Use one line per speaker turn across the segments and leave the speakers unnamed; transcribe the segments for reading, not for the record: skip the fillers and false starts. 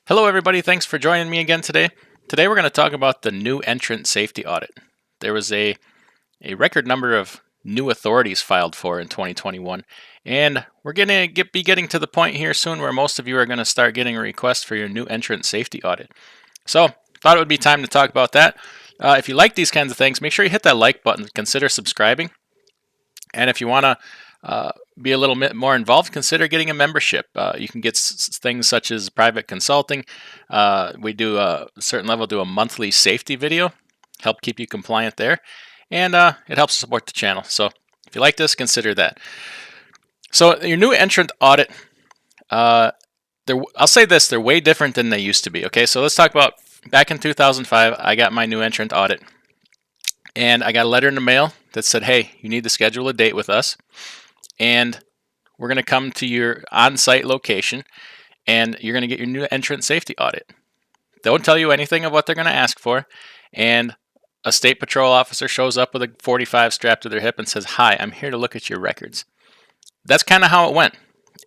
Hello everybody, thanks for joining me again today. Today we're going to talk about the new entrant safety audit. There was a record number of new authorities filed for in 2021, and we're going to be getting to the point here soon where most of you are going to start getting a request for your new entrant safety audit. So, thought it would be time to talk about that. If you like these kinds of things, make sure you hit that like button, consider subscribing, and if you want to be a little bit more involved, consider getting a membership. You can get things such as private consulting. We do a certain level, do a monthly safety video, help keep you compliant there, and it helps support the channel. So if you like this, consider that. So your new entrant audit, I'll say this, they're way different than they used to be. Okay, so let's talk about back in 2005, I got my new entrant audit, and I got a letter in the mail that said, hey, you need to schedule a date with us, and we're going to come to your on-site location, and you're going to get your new entrant safety audit. They won't tell you anything of what they're going to ask for, and a state patrol officer shows up with a 45 strapped to their hip and says, hi, I'm here to look at your records. That's kind of how it went,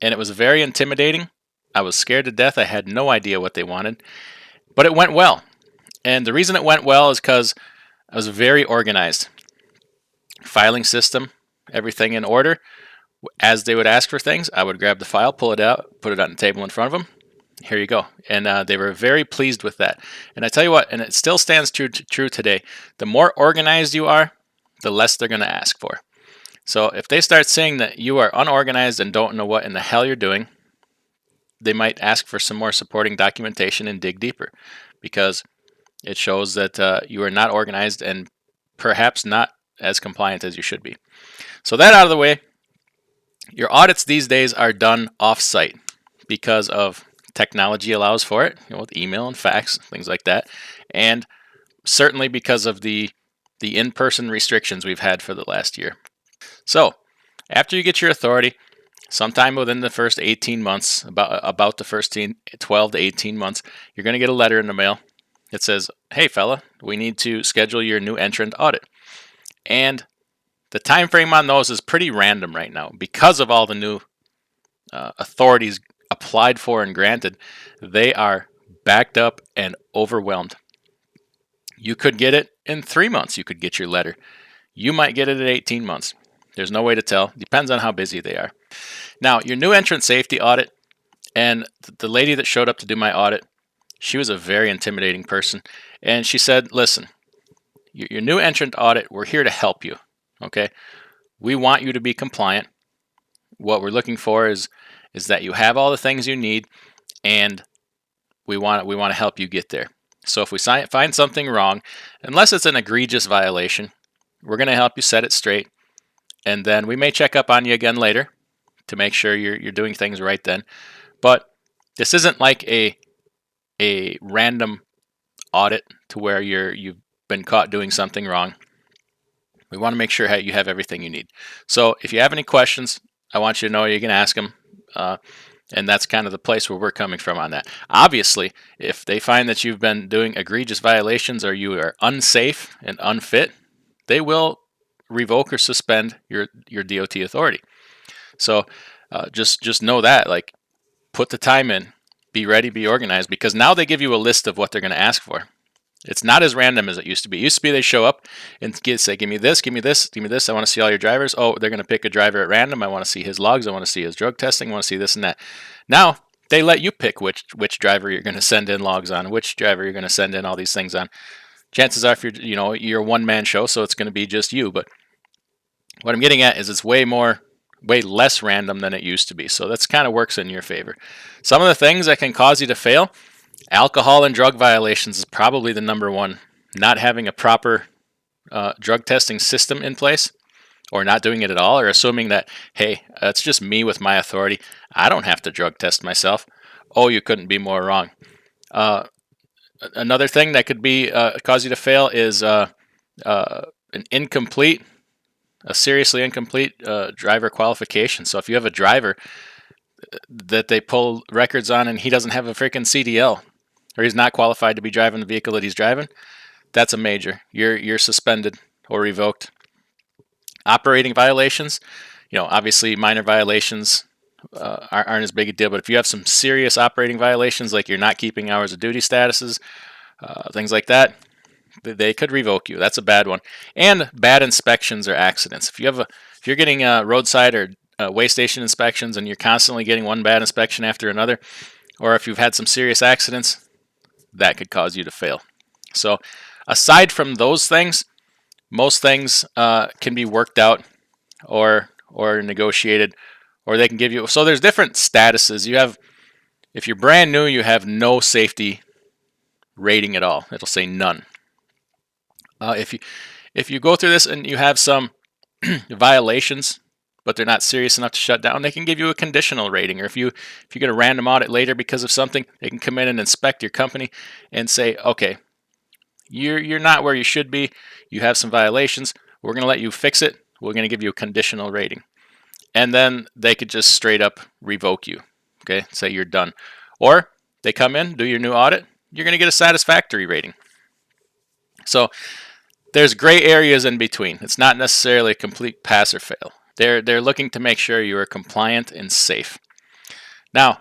and it was very intimidating. I was scared to death. I had no idea what they wanted, but it went well. And the reason it went well is because I was very organized. Filing system, everything in order. As they would ask for things, I would grab the file, pull it out, put it on the table in front of them. Here you go. And they were very pleased with that. And I tell you what, and it still stands true today, the more organized you are, the less they're going to ask for. So if they start saying that you are unorganized and don't know what in the hell you're doing, they might ask for some more supporting documentation and dig deeper, because it shows that you are not organized and perhaps not as compliant as you should be. So that out of the way, your audits these days are done off-site because of technology allows for it, with email and fax, things like that, and certainly because of the in-person restrictions we've had for the last year. So after you get your authority, sometime within the first 18 months, about the first 12 to 18 months, you're going to get a letter in the mail that says, hey fella, we need to schedule your new entrant audit. And the time frame on those is pretty random right now because of all the new authorities applied for and granted. They are backed up and overwhelmed. You could get it in 3 months. You could get your letter. You might get it at 18 months. There's no way to tell. Depends on how busy they are. Now, your new entrant safety audit, and the lady that showed up to do my audit, she was a very intimidating person. And she said, listen, your new entrant audit, we're here to help you. Okay, we want you to be compliant. What we're looking for is that you have all the things you need, and we want to help you get there. So if we find something wrong, unless it's an egregious violation, we're going to help you set it straight, and then we may check up on you again later to make sure you're doing things right then. But this isn't like a random audit to where you've been caught doing something wrong. We want to make sure you have everything you need. So if you have any questions, I want you to know you can ask them. And that's kind of the place where we're coming from on that. Obviously, if they find that you've been doing egregious violations or you are unsafe and unfit, they will revoke or suspend your DOT authority. So just know that, like, put the time in, be ready, be organized, because now they give you a list of what they're going to ask for. It's not as random as it used to be. It used to be they show up and say, give me this, give me this, give me this. I want to see all your drivers. Oh, they're going to pick a driver at random. I want to see his logs. I want to see his drug testing. I want to see this and that. Now, they let you pick which driver you're going to send in logs on, which driver you're going to send in all these things on. Chances are, if you're a one-man show, so it's going to be just you. But what I'm getting at is it's way less random than it used to be. So that's kind of works in your favor. Some of the things that can cause you to fail, alcohol and drug violations is probably the number one. Not having a proper drug testing system in place, or not doing it at all, or assuming that, hey, it's just me with my authority, I don't have to drug test myself. Oh, you couldn't be more wrong. Another thing that could be cause you to fail is a seriously incomplete driver qualification. So if you have a driver that they pull records on and he doesn't have a freaking CDL, or he's not qualified to be driving the vehicle that he's driving, that's a major. You're suspended or revoked. Operating violations, obviously minor violations aren't as big a deal. But if you have some serious operating violations, like you're not keeping hours of duty statuses, things like that, they could revoke you. That's a bad one. And bad inspections or accidents. If you're getting roadside or way station inspections and you're constantly getting one bad inspection after another, or if you've had some serious accidents, that could cause you to fail. So aside from those things, most things can be worked out or negotiated, or they can give you. So there's different statuses. You have, if you're brand new, you have no safety rating at all. It'll say none. If you go through this and you have some violations, but they're not serious enough to shut down, they can give you a conditional rating. Or if you get a random audit later because of something, they can come in and inspect your company and say, okay, you're not where you should be. You have some violations. We're going to let you fix it. We're going to give you a conditional rating. And then they could just straight up revoke you. Okay, say you're done. Or they come in, do your new audit, you're going to get a satisfactory rating. So there's gray areas in between. It's not necessarily a complete pass or fail. They're looking to make sure you are compliant and safe. Now,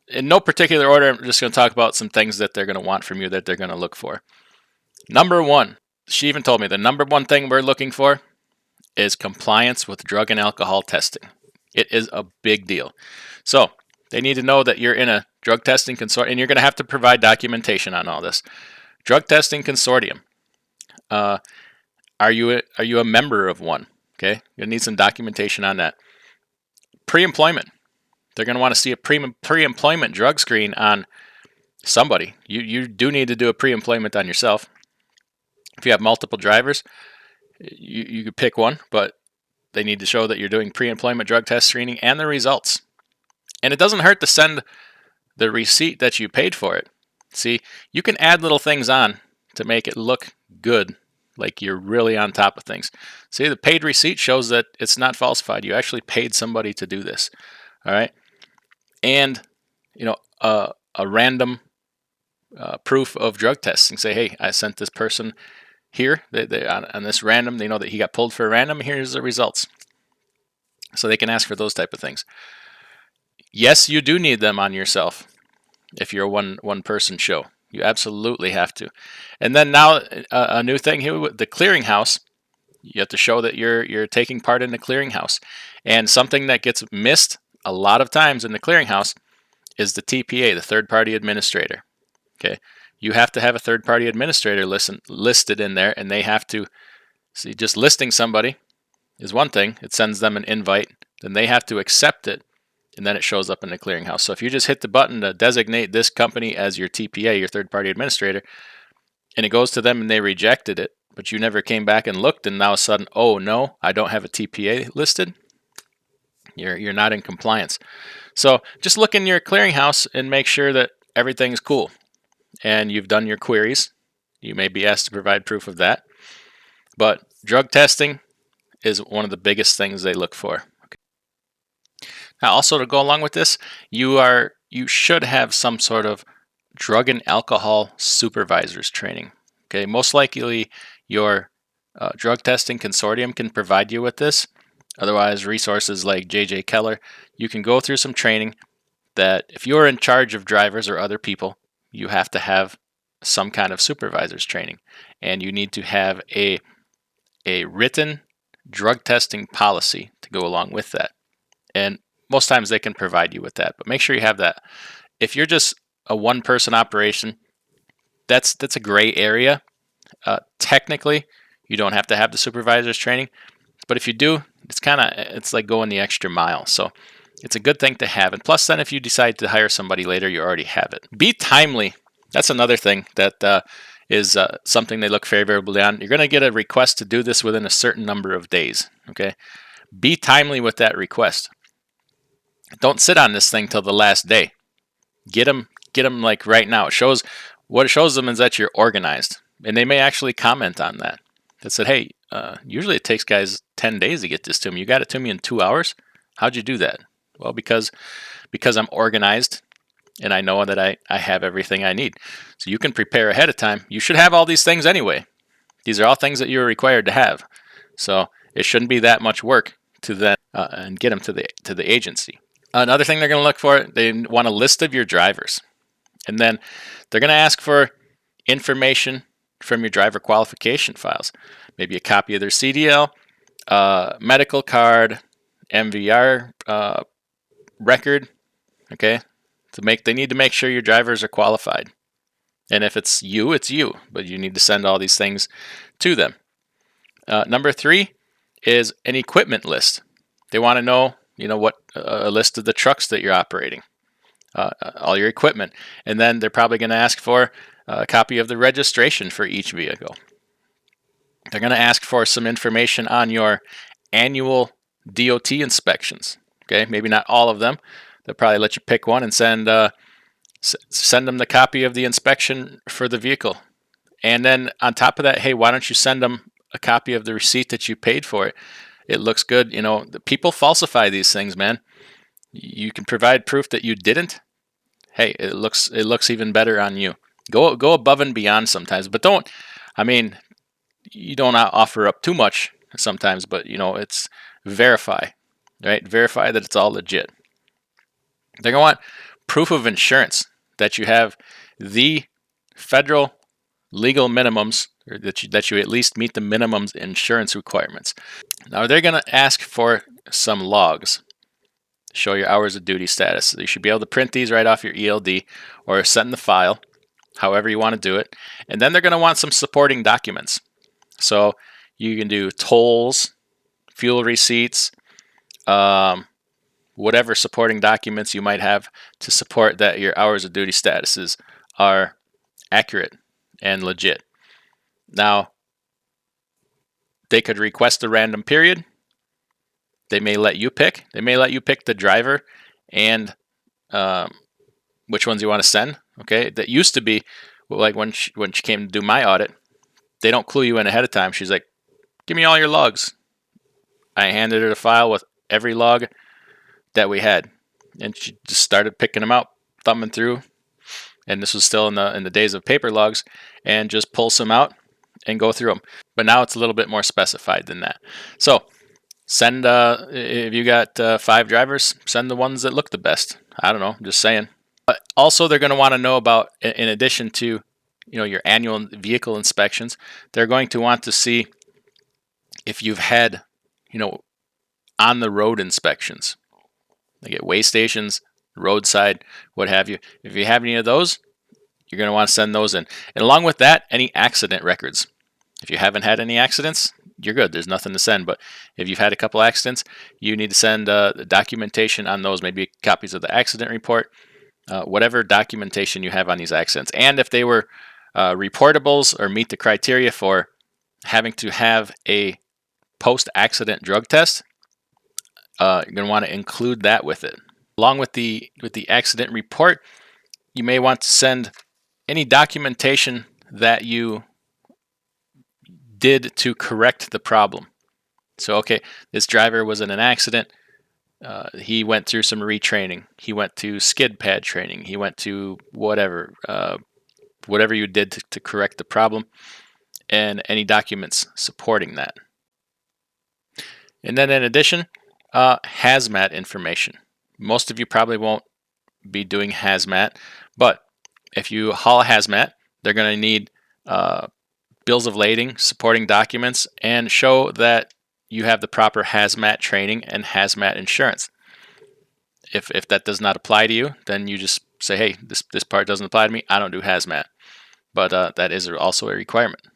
in no particular order, I'm just going to talk about some things that they're going to want from you, that they're going to look for. Number one, she even told me the number one thing we're looking for is compliance with drug and alcohol testing. It is a big deal. So they need to know that you're in a drug testing consortium, and you're going to have to provide documentation on all this. Drug testing consortium. Are you a member of one? Okay, you'll need some documentation on that. Pre-employment. They're going to want to see a pre-employment drug screen on somebody. You do need to do a pre-employment on yourself. If you have multiple drivers, you could pick one, but they need to show that you're doing pre-employment drug test screening and the results. And it doesn't hurt to send the receipt that you paid for it. See, you can add little things on to make it look good, like you're really on top of things. See, the paid receipt shows that it's not falsified. You actually paid somebody to do this. All right. And, a random proof of drug testing. Say, hey, I sent this person here on this random. They know that he got pulled for a random. Here's the results. So they can ask for those type of things. Yes, you do need them on yourself if you're a one person show. You absolutely have to. And then now a new thing here with the clearinghouse. You have to show that you're taking part in the clearinghouse. And something that gets missed a lot of times in the clearinghouse is the TPA, the third party administrator. Okay, you have to have a third party administrator listed in there, and they have to see. Just listing somebody is one thing. It sends them an invite, then they have to accept it, and then it shows up in the clearinghouse. So if you just hit the button to designate this company as your TPA, your third party administrator, and it goes to them and they rejected it, but you never came back and looked, and now all of a sudden, oh no, I don't have a TPA listed, you're not in compliance. So just look in your clearinghouse and make sure that everything's cool and you've done your queries. You may be asked to provide proof of that. But drug testing is one of the biggest things they look for. Okay. Now, also to go along with this, you should have some sort of drug and alcohol supervisors training. Okay, most likely your drug testing consortium can provide you with this. Otherwise, resources like JJ Keller, you can go through some training that if you're in charge of drivers or other people, you have to have some kind of supervisors training. And you need to have a written drug testing policy to go along with that. And most times they can provide you with that, but make sure you have that. If you're just a one-person operation, that's a gray area. Technically, you don't have to have the supervisors training, but if you do, it's like going the extra mile. So it's a good thing to have. And plus, then if you decide to hire somebody later, you already have it. Be timely. That's another thing that is something they look favorably on. You're going to get a request to do this within a certain number of days. Okay, be timely with that request. Don't sit on this thing till the last day. Get them like right now. What it shows them is that you're organized, and they may actually comment on that. That said, hey, usually it takes guys 10 days to get this to me. You got it to me in 2 hours. How'd you do that? Well, because I'm organized and I know that I have everything I need. So you can prepare ahead of time. You should have all these things anyway. These are all things that you're required to have. So it shouldn't be that much work to then and get them to the agency. Another thing they're going to look for, they want a list of your drivers. And then they're going to ask for information from your driver qualification files. Maybe a copy of their CDL, medical card, MVR record. Okay, they need to make sure your drivers are qualified. And if it's you, but you need to send all these things to them. Number 3 is an equipment list. They want to know, what a list of the trucks that you're operating, all your equipment. And then they're probably going to ask for a copy of the registration for each vehicle. They're going to ask for some information on your annual DOT inspections. Okay, maybe not all of them. They'll probably let you pick one and send them the copy of the inspection for the vehicle. And then on top of that, hey, why don't you send them a copy of the receipt that you paid for it? It looks good. People falsify these things, man. You can provide proof that you didn't. Hey, it looks even better on you. Go above and beyond sometimes, but you don't offer up too much sometimes, but it's verify, right? Verify that it's all legit. They're going to want proof of insurance, that you have the federal legal minimums, or that you at least meet the minimums insurance requirements. Now they're going to ask for some logs, show your hours of duty status. You should be able to print these right off your ELD or send the file, however you want to do it. And then they're going to want some supporting documents. So you can do tolls, fuel receipts, whatever supporting documents you might have to support that your hours of duty statuses are accurate and legit. Now, they could request a random period. They may let you pick. They may let you pick the driver and which ones you want to send. Okay, that used to be like when she came to do my audit. They don't clue you in ahead of time. She's like, "Give me all your logs." I handed her the file with every log that we had, and she just started picking them out, thumbing through. And this was still in the days of paper logs, and just pulls them out and go through them. But now it's a little bit more specified than that. So send if you got 5 drivers, send the ones that look the best. I don't know, just saying. But also, they're going to want to know about, in addition to your annual vehicle inspections, they're going to want to see if you've had on the road inspections, like at way stations, roadside, what have you. If you have any of those, you're going to want to send those in. And along with that, any accident records. If you haven't had any accidents, you're good. There's nothing to send. But if you've had a couple accidents, you need to send the documentation on those, maybe copies of the accident report, whatever documentation you have on these accidents. And if they were reportables or meet the criteria for having to have a post-accident drug test, you're going to want to include that with it. Along with the accident report, you may want to send any documentation that you did to correct the problem. So, okay, this driver was in an accident. He went through some retraining. He went to skid pad training. He went to whatever you did to correct the problem, and any documents supporting that. And then in addition, hazmat information. Most of you probably won't be doing hazmat, but if you haul hazmat, they're going to need bills of lading, supporting documents, and show that you have the proper hazmat training and hazmat insurance. If that does not apply to you, then you just say, hey, this part doesn't apply to me. I don't do hazmat. But that is also a requirement.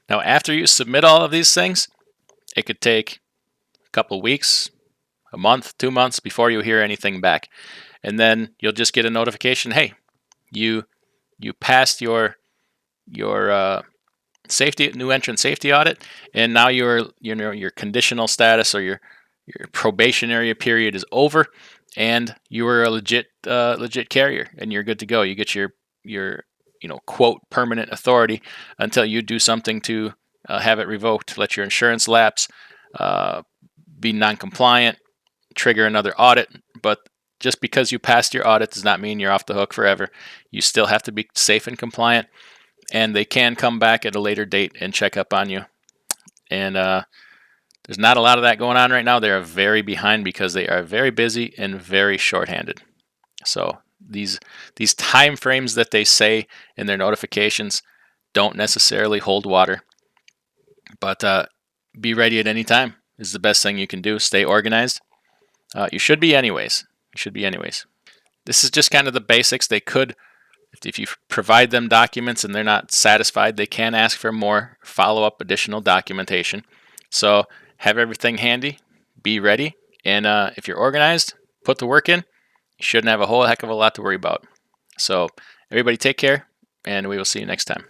Now, after you submit all of these things, it could take a couple weeks, a month, 2 months before you hear anything back. And then you'll just get a notification, hey, you passed your new entrant safety audit, and now your conditional status or your probationary period is over, and you are a legit carrier, and you're good to go. You get your quote permanent authority until you do something to have it revoked, let your insurance lapse, be non-compliant, trigger another audit. But just because you passed your audit does not mean you're off the hook forever. You still have to be safe and compliant, and they can come back at a later date and check up on you. And There's not a lot of that going on right now. They are very behind because they are very busy and very short-handed. So these time frames that they say in their notifications don't necessarily hold water, but be ready at any time is the best thing you can do. Stay organized. You should be anyways. This is just kind of the basics. They could, if you provide them documents and they're not satisfied, they can ask for more follow-up additional documentation. So have everything handy, be ready, and if you're organized, put the work in, you shouldn't have a whole heck of a lot to worry about. So everybody take care, and we will see you next time.